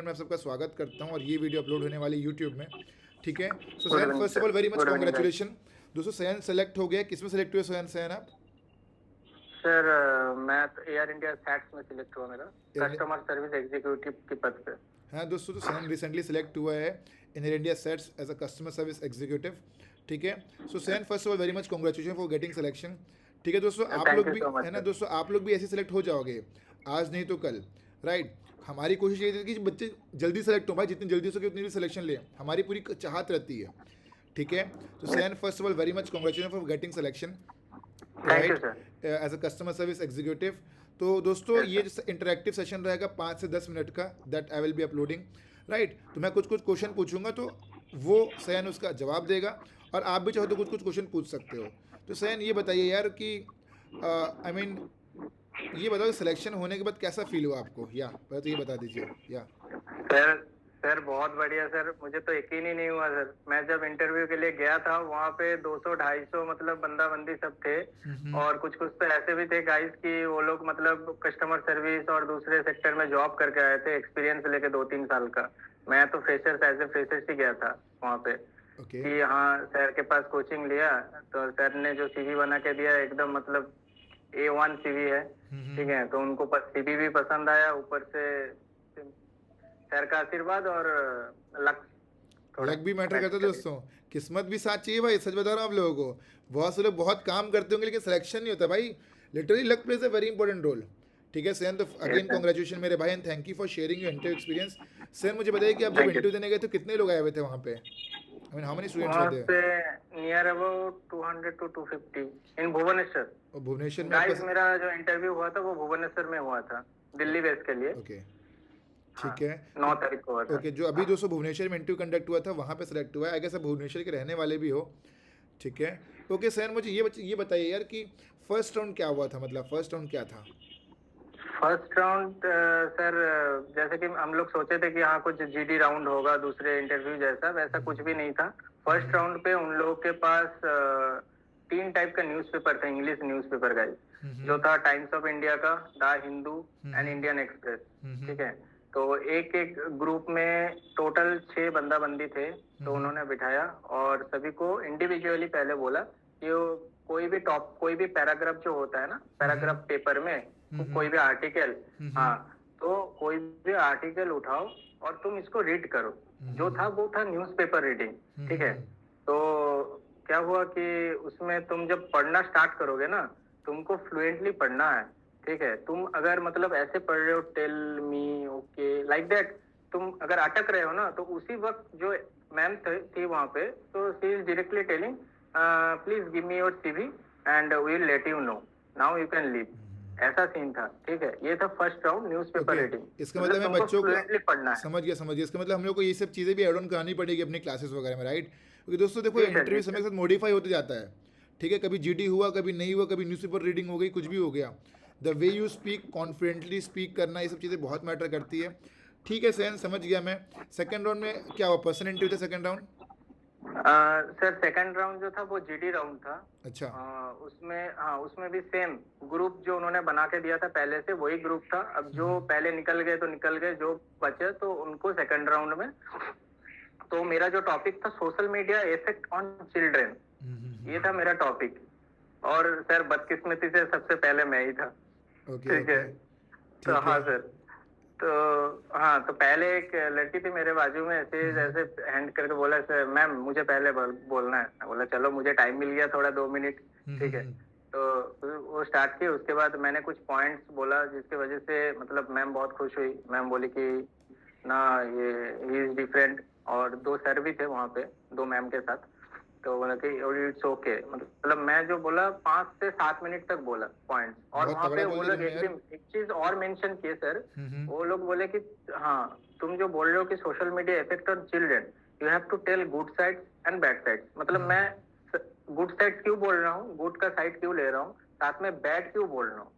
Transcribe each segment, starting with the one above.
मैं सबका स्वागत करता हूं और ये वीडियो अपलोड होने वाली यूट्यूब में। ठीक है, so good Sain evening first of sir. All very much good evening guys. Congratulation. दोस्तों सैन सेलेक्ट हो गया, किसमें सेलेक्ट हुए सैन आप? सर मैं तो एयर इंडिया सैट्स में सिलेक्ट हुआ मेरा एयर कस्टमर सर्विस एग्जीक्यूटिव के पद पे। हाँ दोस्तों, तो सैन रिसेंटली सेलेक्ट हुआ है in air India sets as a customer service executive. ठीक है, सो सैन first of all very much congratulation for getting selection. ठीक है दोस्तों, आप थैंक लोग यू भी सो मच है ना सर। दोस्तों, आप लोग भी ऐसे सेलेक्ट हो जाओगे आज नहीं तो कल, राइट। हमारी कोशिश ये थी कि बच्चे जल्दी सेलेक्ट हो भाई, जितनी जल्दी हो सके उतनी भी सिलेक्शन ले, हमारी पूरी चाहत रहती है। ठीक है, तो Sain first of all very much congratulation for getting selection, thank you right, sir. As a customer service executive. तो दोस्तों यस ये सर। जो इंटरेक्टिव सेशन रहेगा 5 से 10 मिनट का, that I will be uploading, right. तो मैं कुछ कुछ क्वेश्चन पूछूंगा तो वो सैन उसका जवाब देगा, और आप भी चाहो तो कुछ कुछ क्वेश्चन पूछ सकते हो। तो सैन ये बताइए यार कि आई मीन ये बताओ सिलेक्शन होने के बाद कैसा फील हुआ आपको, या पहले तो ये बता दीजिए या। सर सर बहुत बढ़िया सर, मुझे तो यकीन ही नहीं हुआ सर। मैं जब इंटरव्यू के लिए गया था वहाँ पे 200-250 मतलब बंदा बंदी सब थे। और कुछ कुछ तो ऐसे भी थे गाइस कि वो लोग मतलब कस्टमर सर्विस और दूसरे सेक्टर में जॉब करके आए थे, एक्सपीरियंस लेके 2-3 साल का। मैं तो फ्रेशर्स एज ए फ्रेशर्स ही गया था वहाँ पे। ओके। कि हाँ सर के पास कोचिंग लिया, तो सर ने जो सीवी बना के दिया एकदम मतलब A1 सीवी है। ठीक है, तो उनको सीवी भी पसंद आया, ऊपर से सर का आशीर्वाद और लक थोड़ा लक भी मैटर मैच करता है कर। दोस्तों, किस्मत भी साथ चाहिए भाई, सच बता रहा हूँ आप लोगों को। बहुत से लोग बहुत काम करते होंगे लेकिन सिलेक्शन नहीं होता भाई, literally luck plays a very important role. ठीक है सैन, तो अगेन कॉन्ग्रेचुलेशन मेरे भाई, and thank you for sharing your interview experience. Sain मुझे बताइए कि आप जब थैंक यू। इंटरव्यू देने गए तो कितने लोग आए हुए थे वहाँ पे, I mean how many students were वहाँ देयर? पे नियर अबाउट 200 to 250 इन भुवनेश्वर। और भुवनेश्वर में आपका गाइस मेरा जो इंटरव्यू हुआ था वो भुवनेश्वर में हुआ था, दिल्ली बेस के लिए। ओके, हाँ, ठीक है। तो 9 तारीख को हुआ था। ओके, जो अभी दोस्तों भुवनेश्वर में इंटरव्यू कंडक्ट हुआ था वहाँ पे सेलेक्ट हुआ है, आई गेस आप भुवनेश्वर के रहने वाले भी हो। ठीक है, ओके सैन मुझे ये बताइए यार कि फर्स्ट राउंड क्या हुआ था, मतलब फर्स्ट राउंड क्या था? फर्स्ट राउंड सर, जैसे कि हम लोग सोचे थे कि हाँ कुछ जीडी राउंड होगा दूसरे इंटरव्यू जैसा, वैसा कुछ भी नहीं था। फर्स्ट राउंड पे उन लोगों के पास 3 टाइप का न्यूज़पेपर था, इंग्लिश न्यूज़पेपर गाइस। जो था टाइम्स ऑफ इंडिया का, the Hindu and Indian express. ठीक है, तो एक एक ग्रुप में टोटल 6 बंदा बंदी थे, तो उन्होंने बिठाया और सभी को इंडिविजुअली पहले बोला कि कोई भी पैराग्राफ जो होता है ना, पैराग्राफ पेपर में कोई भी आर्टिकल, हाँ, तो कोई भी आर्टिकल उठाओ और तुम इसको रीड करो। जो था वो था न्यूज़पेपर रीडिंग। ठीक है, तो क्या हुआ कि उसमें तुम जब पढ़ना स्टार्ट करोगे ना, तुमको फ्लुएंटली पढ़ना है। ठीक है, तुम अगर मतलब ऐसे पढ़ रहे हो tell me okay like that, तुम अगर अटक रहे हो ना, तो उसी वक्त जो मैम थी वहां पे, तो she is directly telling please give me your CV and we will let you know, now you can leave. ऐसा सीन था। ठीक है, ये था first round newspaper okay, reading. इसका मतलब मतलब है तुमको बच्चों को, फ्लुएंटली पढ़ना है। समझ गया, इसका मतलब हम लोग को ये सब चीज़ें भी ऐड ऑन करानी पड़ेगी अपनी क्लासेस वगैरह में, राइट। क्योंकि दोस्तों देखो जी सर, जी इंटरव्यू समय सर। के साथ मॉडिफाई होते जाता है। ठीक है, कभी जीडी हुआ, कभी नहीं हुआ, कभी न्यूज़पेपर रीडिंग हो गई, कुछ भी हो गया। The way you speak, confidently speak करना, ये सब चीज़ें बहुत मैटर करती है। ठीक है सैन, समझ गया मैं। सेकंड राउंड में क्या हुआ, पर्सनल इंटरव्यू था second round? Sir second round जो था वो जीडी राउंड था। अच्छा। उसमें हाँ, उसमें भी सेम ग्रुप जो उन्होंने बना के दिया था पहले से, वही ग्रुप था। अब जो पहले निकल गए तो निकल गए, जो बचे तो उनको सेकंड राउंड में। तो मेरा जो टॉपिक था social media effect on children, ये था मेरा टॉपिक। और सर बदकिस्मती से सबसे पहले मैं ही था। ओके ठीक है, ओके, तो ठीक है। हाँ सर, तो हाँ, तो पहले एक लड़की थी मेरे बाजू में, ऐसे जैसे हैंड करके बोला सर मैम मुझे पहले बोलना है। मैं बोला चलो, मुझे टाइम मिल गया थोड़ा 2 मिनट। ठीक है, तो वो स्टार्ट किए। उसके बाद मैंने कुछ पॉइंट्स बोला जिसकी वजह से मतलब मैम बहुत खुश हुई। मैम बोली कि ना ये ही इज डिफरेंट। और 2 सर भी थे वहाँ पे, 2 मैम के साथ। तो बोला कि इट्स ओके, मतलब मैं जो बोला 5 से 7 मिनट तक बोला पॉइंट्स। और बहुत वहाँ तगड़ा पे बोल वो दिया लोग तुमने यार। एक चीज और मेंशन किए सर। वो लोग बोले कि हाँ, तुम जो बोल रहे हो कि social media effect on children, you have to tell good sides and bad sides. मतलब मैं गुड साइड क्यों बोल रहा हूँ, गुड का साइड क्यों ले रहा हूँ, साथ में बैड क्यों बोल रहा हूँ।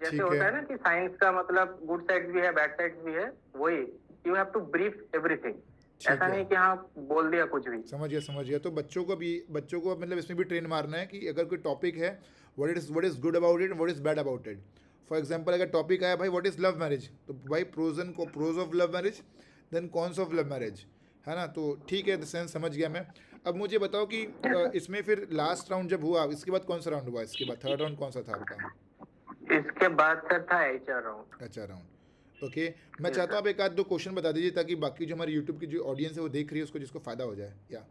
जैसे ठीक है, होता है ना कि साइंस का मतलब गुड साइड्स भी है बैड साइड्स भी है, वही you have to brief everything. ठीक ऐसा है, नहीं कि हाँ बोल दिया कुछ भी। समझ गया। तो बच्चों को मतलब इसमें भी ट्रेन मारना है कि अगर कोई टॉपिक है, what is good about it, what is bad about it. For example अगर टॉपिक आया भाई व्हाट इज़ लव मैरिज, तो भाई pros of love marriage, then cons of love marriage, है ना। तो ठीक है, सेंस समझ गया मैं। अब मुझे बताओ कि इसमें फिर लास्ट राउंड जब हुआ, इसके बाद कौन सा राउंड हुआ, इसके बाद थर्ड राउंड कौन सा था आपका? इसके बाद सर था HR राउंड। अच्छा राउंड, ओके। मैं जी चाहता हूँ सर। आप एक आध दो क्वेश्चन बता दीजिए ताकि बाकी जो हमारे यूट्यूब की जो ऑडियंस है वो देख रही है उसको, जिसको फ़ायदा हो जाए। या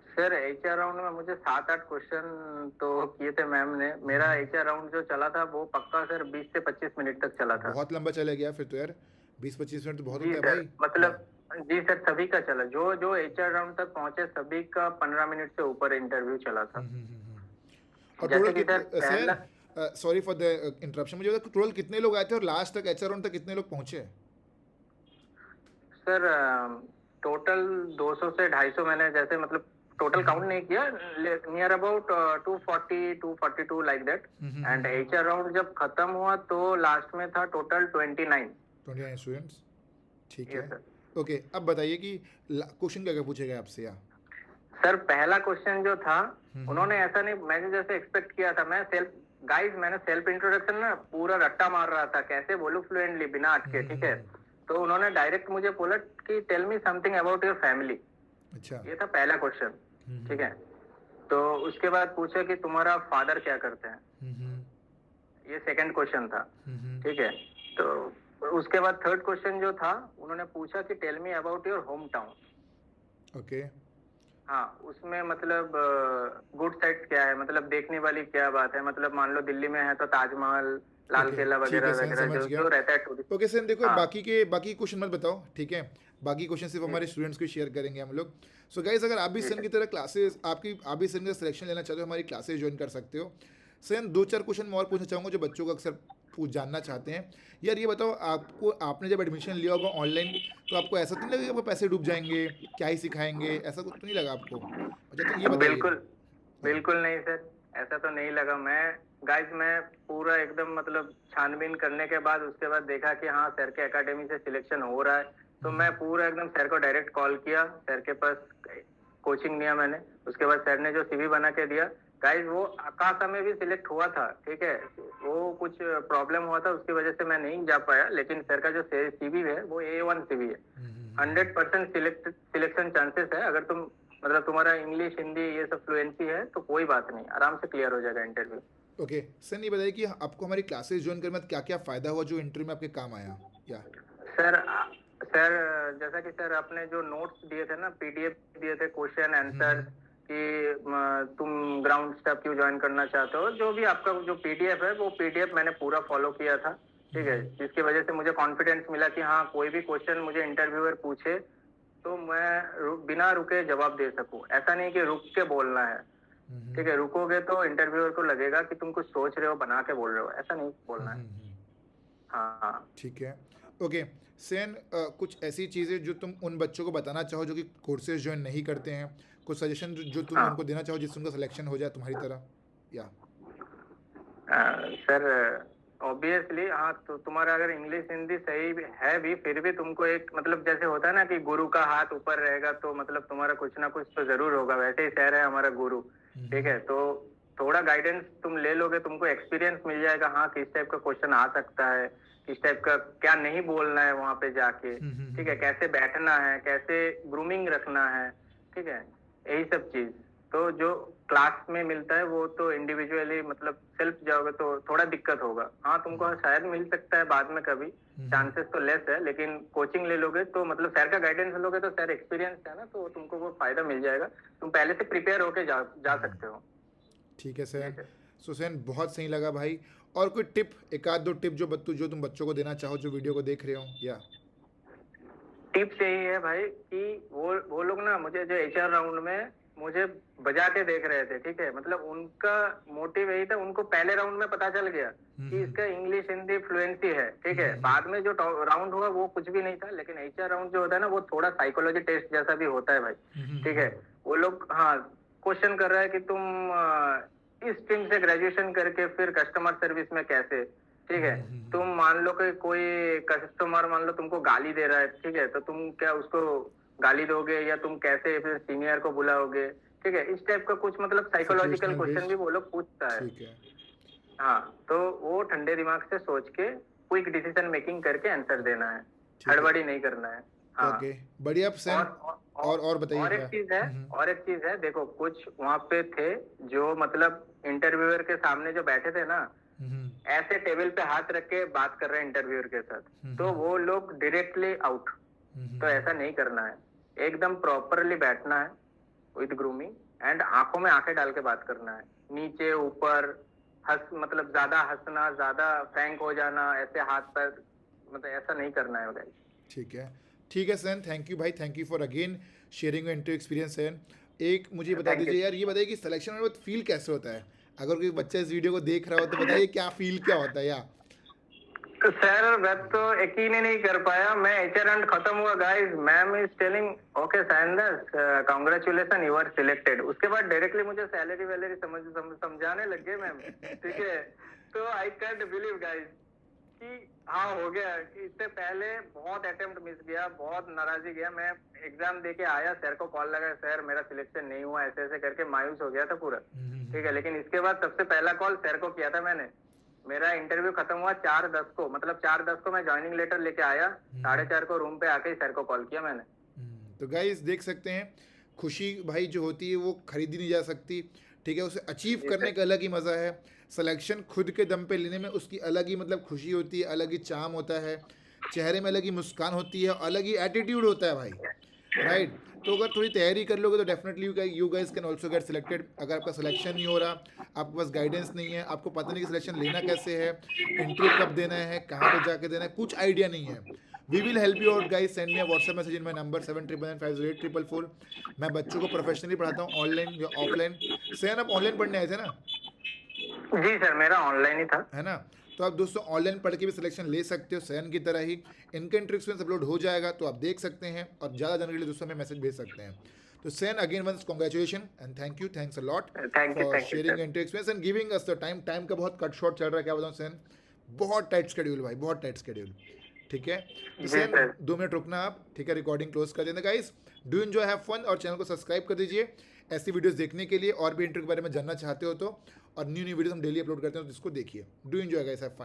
सर HR राउंड में मुझे 7-8 क्वेश्चन तो किए थे मैम ने। मेरा HR राउंड जो चला था वो पक्का सर 20 से 25 मिनट तक चला था। बहुत लंबा चला गया फिर तो यार, 20-25 मिनट तो बहुत जी होता है सर, भाई। मतलब या जी सर सभी का चला, जो जो HR राउंड तक पहुंचे सभी का 15 मिनट से ऊपर इंटरव्यू चला था। और जैसे टोटल कि सर कितने पहला, sir, sorry for the interruption, मुझे बता टोटल कितने लोग आए थे और लास्ट तक एचआर राउंड तक कितने लोग पहुंचे? सर टोटल 200 से 250 मैंने जैसे मतलब टोटल काउंट नहीं किया, near about 240 242 like that. And HR round जब खत्म हुआ तो लास्ट में था टोटल 29। 29 स्टूडेंट्स, ठीक यस है। सर। ओके, अब बताइए कि क्वेश्चन क्या क्या पूछेगा आपसे? या सर पहला क्वेश्चन जो था उन्होंने ऐसा नहीं, मैंने जैसे एक्सपेक्ट किया था, मैंने सेल्फ इंट्रोडक्शन ना पूरा रट्टा मार रहा था कैसे बोलूं फ्लुएंटली बिना अटके, ठीक है। तो उन्होंने डायरेक्ट मुझे बोला कि tell me something about your family. अच्छा, ये था पहला क्वेश्चन, ठीक है। तो उसके बाद पूछा कि तुम्हारा फादर क्या करते हैं, ये सेकंड क्वेश्चन था, ठीक है। तो उसके बाद थर्ड क्वेश्चन जो था उन्होंने पूछा कि tell me about your home town. Okay, हाँ, उसमें मतलब गुड साइड्स क्या है, मतलब देखने वाली क्या बात है, मतलब मान लो दिल्ली में है तो ताजमहल, लाल ओके, किला ठीक है वगैरह सर, वगैरह समझ जो गया। जो रहता है टूरिस्ट। ओके सर, देखो हाँ बाकी क्वेश्चन मत बताओ, ठीक है। बाकी क्वेश्चन सिर्फ जी हमारे स्टूडेंट्स को शेयर करेंगे हम लोग। सो गाइस, अगर आप भी जी सन सर। की तरह क्लासेस, आप भी सन का सिलेक्शन लेना चाहते हो, हमारी क्लासेस ज्वाइन कर सकते हो। सर दो चार क्वेश्चन मैं और पूछना चाहूँगा जो बच्चों को अक्सर पूछ जानना चाहते हैं। यार ये बताओ, आपने जब एडमिशन लिया होगा ऑनलाइन, तो आपको ऐसा तो नहीं लगेगा आपको पैसे डूब जाएंगे, क्या ही सिखाएंगे, ऐसा कुछ तो नहीं लगा आपको? अच्छा तो ये बताइए। बिल्कुल या बिल्कुल नहीं सर, ऐसा तो नहीं लगा। मैं पूरा एकदम मतलब छानबीन करने के बाद उसके बाद देखा कि हाँ सर के एकेडमी से सिलेक्शन हो रहा है, तो मैं पूरा एकदम सर को डायरेक्ट कॉल किया, सर के पास कोचिंग लिया मैंने। उसके बाद सर ने जो CV बना के दिया, गाइस वो आकाशा में भी सिलेक्ट हुआ था, ठीक है। वो कुछ प्रॉब्लम हुआ था उसकी वजह से मैं नहीं जा पाया, लेकिन सर का जो CV है वो A1 CV है। 100% सिलेक्शन चांसेस है, अगर तुम मतलब तुम्हारा इंग्लिश हिंदी ये सब फ्लुएंसी है तो कोई बात नहीं, आराम से क्लियर हो जाएगा इंटरव्यू। ओके सर, ये बताइए कि आपको हमारी क्लासेस ज्वाइन करने में क्या क्या फ़ायदा हुआ जो इंटरव्यू में आपके काम आया? या सर सर जैसा कि सर आपने जो नोट्स दिए थे ना, PDF दिए थे क्वेश्चन आंसर कि तुम ग्राउंड स्टाफ क्यों ज्वाइन करना चाहते हो, जो भी आपका जो PDF है वो PDF मैंने पूरा फॉलो किया था, ठीक है। जिसकी वजह से मुझे कॉन्फिडेंस मिला कि हाँ कोई भी क्वेश्चन मुझे इंटरव्यूअर पूछे तो मैं बिना रुके जवाब दे सकूं। ऐसा नहीं कि रुक के बोलना है, ठीक है। रुकोगे तो इंटरव्यूअर को लगेगा कि तुम कुछ सोच रहे हो बना के बोल रहे हो, ऐसा नहीं बोलना है। हाँ ठीक है। ओके सेन, कुछ ऐसी चीज़ें जो तुम उन बच्चों को बताना चाहो जो कि कोर्सेज ज्वाइन नहीं करते हैं, कुछ सजेशन जो तुम हाँ उनको देना चाहो जिससे उनका सिलेक्शन हो जाए तुम्हारी तरह? या सर ऑब्वियसली हाँ, तो तुम्हारा अगर इंग्लिश हिंदी सही है भी फिर भी तुमको एक मतलब जैसे होता है ना कि गुरु का हाथ ऊपर रहेगा तो मतलब तुम्हारा कुछ ना कुछ तो जरूर होगा, वैसे ही सर है हमारा गुरु, ठीक है। तो थोड़ा गाइडेंस तुम ले लोगे, तुमको एक्सपीरियंस मिल जाएगा हाँ किस टाइप का क्वेश्चन आ सकता है, किस टाइप का क्या नहीं बोलना है वहां पे जाके, ठीक है। कैसे बैठना है, कैसे ग्रूमिंग रखना है, ठीक है। यही सब चीज तो जो क्लास में मिलता है वो तो इंडिविजुअली मतलब सेल्फ जाओगे तो थोड़ा दिक्कत होगा। हाँ तुमको शायद मिल सकता है बाद में कभी, चांसेस तो लेस है, लेकिन कोचिंग ले लोगे तो मतलब सर का गाइडेंस लोगे तो सर एक्सपीरियंस है ना, तो तुमको वो फायदा मिल जाएगा, तुम पहले से प्रिपेयर होके जा सकते हो। ठीक है सैन। ठीक है। सो सैन बहुत सही लगा भाई। और कोई टिप, एक आध दो टिप जो तुम बच्चों को देना चाहो जो वीडियो को देख रहे हो? या टिप्स यही है भाई कि वो लोग ना मुझे जो HR राउंड में मुझे बजा के देख रहे थे, ठीक है। मतलब उनका मोटिव यही था, उनको पहले राउंड में पता चल गया कि इसका इंग्लिश हिंदी फ्लुएंसी है, ठीक है। बाद में जो राउंड हुआ वो कुछ भी नहीं था, लेकिन HR राउंड जो होता है ना वो थोड़ा साइकोलॉजी टेस्ट जैसा भी होता है भाई, ठीक है। वो लोग हाँ क्वेश्चन कर रहा है कि तुम इस स्ट्रीम से ग्रेजुएशन करके फिर कस्टमर सर्विस में कैसे, ठीक है। तुम मान लो कि कोई कस्टमर मान लो तुमको गाली दे रहा है, ठीक है, तो तुम क्या उसको गाली दोगे या तुम कैसे फिर सीनियर को बुलाओगे, ठीक है। इस टाइप का कुछ मतलब साइकोलॉजिकल सिचुएशनल क्वेश्चन बेस्ड, भी वो लोग पूछता है। ठीक है। हाँ, तो वो ठंडे दिमाग से सोच के क्विक डिसीजन मेकिंग करके आंसर देना है, ठीक है। हड़बड़ी नहीं करना है। हाँ। ओके, बढ़िया सैन। और बताइए और एक क्या? चीज है, और एक चीज है, देखो कुछ वहां पे थे जो मतलब इंटरव्यूअर के सामने जो बैठे थे ना, ऐसे टेबल पे हाथ रख के बात कर रहे हैं इंटरव्यूअर के साथ, तो वो लोग डायरेक्टली आउट। तो ऐसा नहीं करना है, एकदम प्रॉपरली बैठना है विद ग्रूमिंग एंड आंखों में आंखें डाल के बात करना है, नीचे ऊपर मतलब ज्यादा हंसना, ज्यादा फ्रैंक हो जाना, ऐसे हाथ पैर, मतलब ऐसा नहीं करना है गाइस। ठीक है सैन, थैंक यू भाई, thank you for again sharing your interview experience Sain. एक मुझे बता थैंक यू। दीजिए यार, ये बताइए कि सिलेक्शन में फील कैसे होता है? अगर कोई बच्चा इस वीडियो को देख रहा हो तो बताइए क्या फील क्या होता है यार? तो सर मैं तो यकीन ही नहीं कर पाया, मैं एचआर राउंड खत्म हुआ guys, ma'am is telling okay Sanders congratulation you are selected. उसके बाद डायरेक्टली मुझे सैलरी वैलरी समझाने लग गए मैम, ठीक है। तो आई कांट बिलीव गाइस कि हाँ हो गया। कि इससे पहले बहुत अटेम्प्ट मिस गया, बहुत नाराजगी गया, मैं एग्जाम दे के आया, सर को कॉल लगा, सर मेरा सिलेक्शन नहीं हुआ, ऐसे ऐसे करके मायूस हो गया था पूरा, ठीक है। लेकिन इसके बाद सबसे पहला कॉल सर को किया था मैंने। मेरा इंटरव्यू खत्म हुआ 4:10 को, मतलब 4:10 को मैं ज्वाइनिंग लेटर लेके आया, 4:30 को रूम पे आके ही सर को कॉल किया मैंने। तो गाइस देख सकते हैं, खुशी भाई जो होती है वो खरीदी नहीं जा सकती, ठीक है। उसे अचीव जी करने सर। का अलग ही मज़ा है, सिलेक्शन खुद के दम पे लेने में उसकी अलग ही मतलब खुशी होती है, अलग ही चाम होता है, चेहरे में अलग ही मुस्कान होती है, अलग ही एटीट्यूड होता है भाई, राइट। तो अगर थोड़ी तैयारी कर लोगे तो definitely you guys can also get selected. अगर आपका सिलेक्शन नहीं हो रहा, आपके पास गाइडेंस नहीं है, आपको पता नहीं कि सिलेक्शन लेना कैसे है, इंटरव्यू कब देना है, कहाँ पे जाके देना है, कुछ आइडिया नहीं है, we will help you out guys. Send me a WhatsApp message in my number 7999508444। मैं बच्चों को प्रोफेशनली पढ़ाता हूँ, ऑनलाइन या ऑफलाइन। सैन आप ऑनलाइन पढ़ने आए थे ना, जी सर, मेरा ऑनलाइन ही था। है ना? तो आप दोस्तों ऑनलाइन पढ़ के भी सिलेक्शन ले सकते हो सैन की तरह ही। इनका इंटरेक्शन अपलोड हो जाएगा तो आप देख सकते हैं, और ज़्यादा जानने के लिए दोस्तों हमें मैसेज भेज सकते हैं। तो सैन again once congratulation and thank you, thanks a lot for thank you sharing sir. Inter experience and giving us the time. Time का बहुत कट शॉर्ट चल रहा है, क्या बताऊँ सैन, बहुत टाइट शेड्यूल भाई, बहुत टाइट शेड्यूल, ठीक है। तो जी सैन सर। 2 मिनट रुकना आप, ठीक है, रिकॉर्डिंग क्लोज कर देना guys. Do enjoy, have fun, और चैनल को सब्सक्राइब कर दीजिए ऐसी वीडियोस देखने के लिए, और भी इंटरव्यू के बारे में जानना चाहते हो तो। और न्यू वीडियोस हम डेली अपलोड करते हैं तो इसको देखिए। Do enjoy guys, have fun.